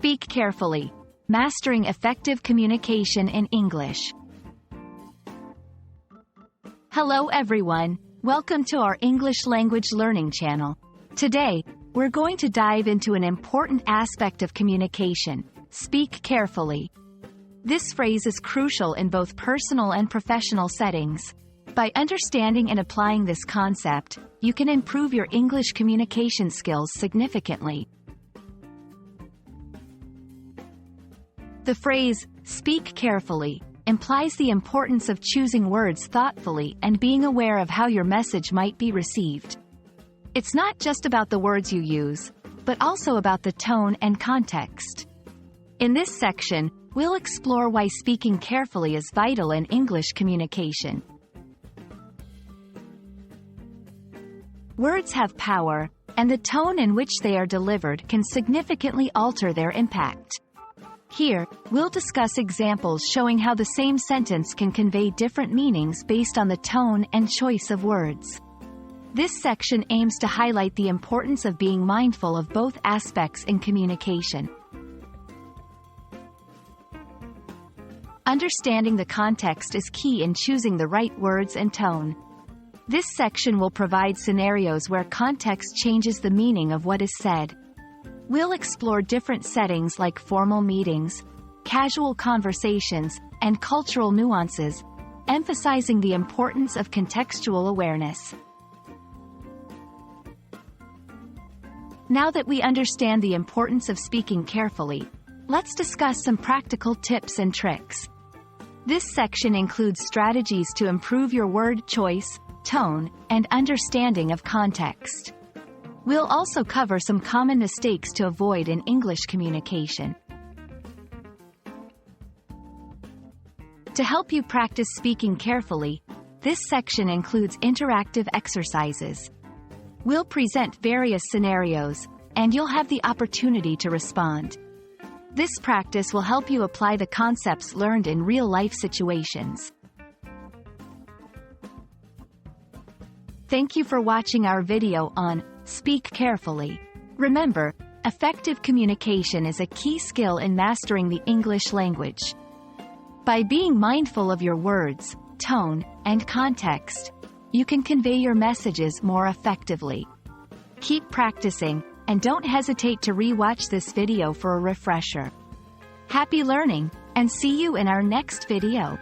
Speak carefully. Mastering effective communication in English. Hello everyone, welcome to our English language learning channel. Today, we're going to dive into an important aspect of communication: speak carefully. This phrase is crucial in both personal and professional settings. By understanding and applying this concept, you can improve your English communication skills significantly. The phrase, speak carefully, implies the importance of choosing words thoughtfully and being aware of how your message might be received. It's not just about the words you use, but also about the tone and context. In this section, we'll explore why speaking carefully is vital in English communication. Words have power, and the tone in which they are delivered can significantly alter their impact. Here, we'll discuss examples showing how the same sentence can convey different meanings based on the tone and choice of words. This section aims to highlight the importance of being mindful of both aspects in communication. Understanding the context is key in choosing the right words and tone. This section will provide scenarios where context changes the meaning of what is said. We'll explore different settings like formal meetings, casual conversations, and cultural nuances, emphasizing the importance of contextual awareness. Now that we understand the importance of speaking carefully, let's discuss some practical tips and tricks. This section includes strategies to improve your word choice, tone, and understanding of context. We'll also cover some common mistakes to avoid in English communication. To help you practice speaking carefully, this section includes interactive exercises. We'll present various scenarios, and you'll have the opportunity to respond. This practice will help you apply the concepts learned in real-life situations. Thank you for watching our video on Speak Carefully. Remember, effective communication is a key skill in mastering the English language. By being mindful of your words, tone, and context, you can convey your messages more effectively. Keep practicing, and don't hesitate to re-watch this video for a refresher. Happy learning, and see you in our next video.